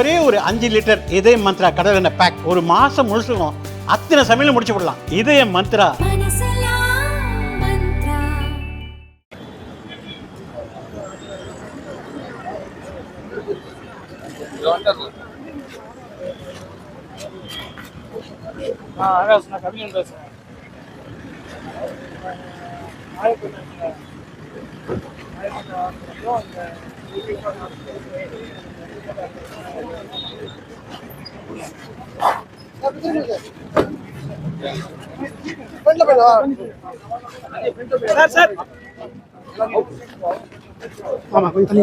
ஒரே ஒரு 5 லிட்டர் இதய மந்த்ரா கடல் எண்ணெய் பேக் ஒரு மாசம் முழுசுக்கும் அத்தனை சமையல் முடிச்சு விடலாம். இதய மந்த்ரா. ஆமா கொஞ்சம்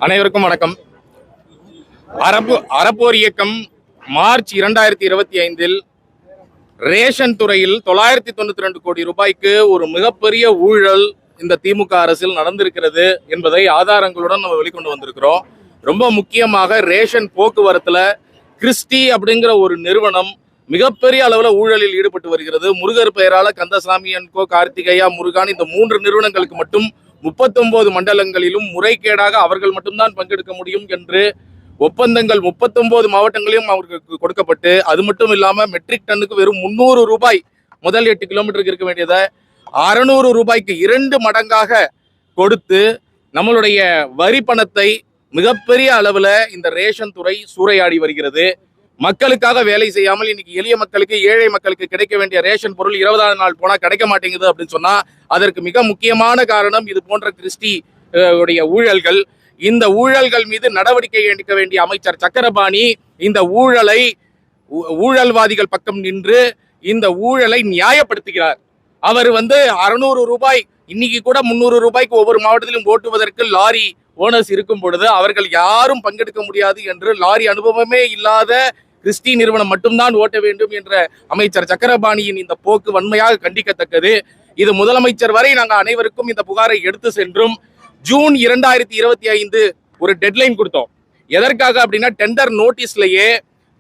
அனைவருக்கும் வணக்கம். அறப்போர் இயக்கம் மார்ச் 2025 ரேஷன் துறையில் 992 கோடி ரூபாய்க்கு ஒரு மிகப்பெரிய ஊழல் இந்த திமுக அரசில் நடந்திருக்கிறது என்பதை ஆதாரங்களுடன் நம்ம வெளிக்கொண்டு வந்திருக்கிறோம். ரொம்ப முக்கியமாக ரேஷன் போக்குவரத்துல கிறிஸ்டி அப்படிங்கிற ஒரு நிறுவனம் மிகப்பெரிய அளவுல ஊழலில் ஈடுபட்டு வருகிறது. முருகர் பெயரால கந்தசாமி அன்கோ, கார்த்திகையா, முருகான் இந்த 3 நிறுவனங்களுக்கு மட்டும் 39 மண்டலங்களிலும் முறைகேடாக அவர்கள் மட்டும்தான் பங்கெடுக்க முடியும் என்று ஒப்பந்தங்கள் 39 மாவட்டங்களிலும் அவருக்கு கொடுக்கப்பட்டு, அது மட்டும் இல்லாம மெட்ரிக் டன்னுக்கு வெறும் 300 ரூபாய் முதல் 8 கிலோமீட்டருக்கு இருக்க வேண்டியதை 600 ரூபாய்க்கு 2 மடங்காக கொடுத்து நம்மளுடைய வரி பணத்தை மிகப்பெரிய அளவுல இந்த ரேஷன் துறை சூறையாடி வருகிறது. மக்களுக்காக வேலை செய்யாமல் இன்னைக்கு எளிய மக்களுக்கு, ஏழை மக்களுக்கு கிடைக்க வேண்டிய ரேஷன் பொருள் 20ஆவது நாள் போனா கிடைக்க மாட்டேங்குது அப்படின்னு சொன்னா அதற்கு மிக முக்கியமான காரணம் இது போன்ற கிறிஸ்டி உடைய ஊழல்கள். இந்த ஊழல்கள் மீது நடவடிக்கை எடுக்க வேண்டிய அமைச்சர் சக்கரபாணி இந்த ஊழல்வாதிகள் பக்கம் நின்று இந்த ஊழலை நியாயப்படுத்துகிறார். அவர் 600 ரூபாய், இன்னைக்கு கூட 300 ரூபாய்க்கு ஒவ்வொரு மாவட்டத்திலும் ஓட்டுவதற்கு லாரி ஓனர்ஸ் இருக்கும் பொழுது அவர்கள் யாரும் பங்கெடுக்க முடியாது என்று லாரி அனுபவமே இல்லாத கிறிஸ்டி நிறுவனம் மட்டும்தான் ஓட்ட வேண்டும் என்ற அமைச்சர் சக்கரபாணியின் இந்த போக்கு வன்மையாக கண்டிக்கத்தக்கது. இது முதலமைச்சர் வரை நாங்கள் அனைவருக்கும் இந்த புகாரை எடுத்து சென்றும் ஜூன் 2025 ஒரு டெட்லைன் கொடுத்தோம். எதற்காக அப்படின்னா டெண்டர் நோட்டீஸ்லயே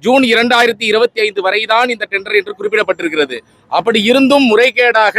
ஜூன் 2025 வரைதான் இந்த டெண்டர் என்று குறிப்பிடப்பட்டிருக்கிறது. அப்படி இருந்தும் முறைகேடாக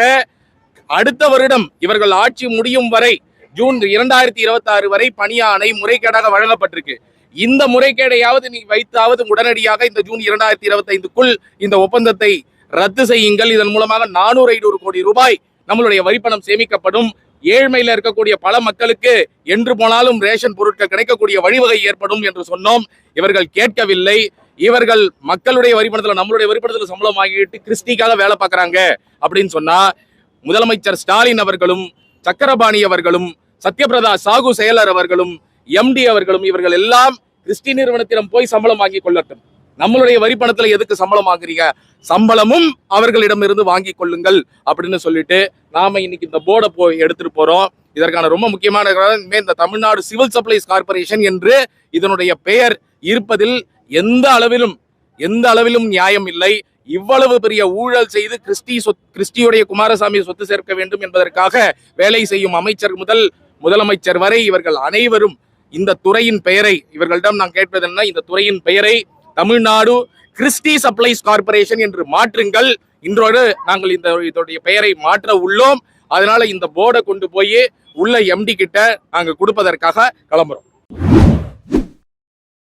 அடுத்த வருடம் இவர்கள் ஆட்சி முடியும் வரை ஜூன் 2026 வரை பணியாணை முறைகேடாக வழங்கப்பட்டிருக்கு. இந்த முறைகேடையாவது நீ வைத்தாவது உடனடியாக இந்த ஜூன் 2025க்குள் இந்த ஒப்பந்தத்தை ரத்து செய்யுங்கள். இதன் மூலமாக 400-500 கோடி ரூபாய் நம்மளுடைய வரிப்பணம் சேமிக்கப்படும். ஏழ்மையில இருக்கக்கூடிய பல மக்களுக்கு என்று போனாலும் ரேஷன் பொருட்கள் கிடைக்கக்கூடிய வழிவகை ஏற்படும் என்று சொன்னோம். இவர்கள் கேட்கவில்லை. இவர்கள் மக்களுடைய வரிப்பணத்துல, நம்மளுடைய வரிப்பணத்துல சம்பளம் வாங்கிட்டு கிறிஸ்டிக்காக வேலை பார்க்கறாங்க அப்படின்னு சொன்னா முதலமைச்சர் ஸ்டாலின் அவர்களும், சக்கரபாணி அவர்களும், சத்யபிரதா சாகு செயலர் அவர்களும், எம்டி அவர்களும் இவர்கள் எல்லாம் கிறிஸ்டி நிறுவனத்திடம் போய் சம்பளம் வாங்கி கொள்ளட்டும். நம்மளுடைய வரிப்பணத்துல எதுக்கு சம்பளம் வாங்குறீங்க? சம்பளமும் அவர்களிடமிருந்து வாங்கி கொள்ளுங்கள் அப்படின்னு சொல்லிட்டு நாம இன்னைக்கு இந்த போர்டை போய் எடுத்துட்டு போறோம். இதற்கான ரொம்ப முக்கியமான காரணம், இந்த தமிழ்நாடு சிவில் சப்ளைஸ் கார்பரேஷன் என்று இதனுடைய பெயர் இருப்பதில் எந்த அளவிலும் நியாயம் இல்லை. இவ்வளவு பெரிய ஊழல் செய்து கிறிஸ்டியுடைய குமாரசாமி சொத்து சேர்க்க வேண்டும் என்பதற்காக வேலை செய்யும் அமைச்சர் முதல் முதலமைச்சர் வரை இவர்கள் அனைவரும் இந்த துறையின் பெயரை, இவர்களிடம் நான் கேட்பது என்ன, இந்த துறையின் பெயரை தமிழ்நாடு கிறிஸ்டி சப்ளைஸ் கார்பரேஷன் என்று மாற்றுங்கள். இன்றோடு நாங்கள் இதோடைய பெயரை மாற்ற உள்ளோம். அதனால இந்த போர்டை கொண்டு போய் உள்ள எம்டி கிட்ட நாங்கள் கொடுப்பதற்காக கிளம்புறோம்.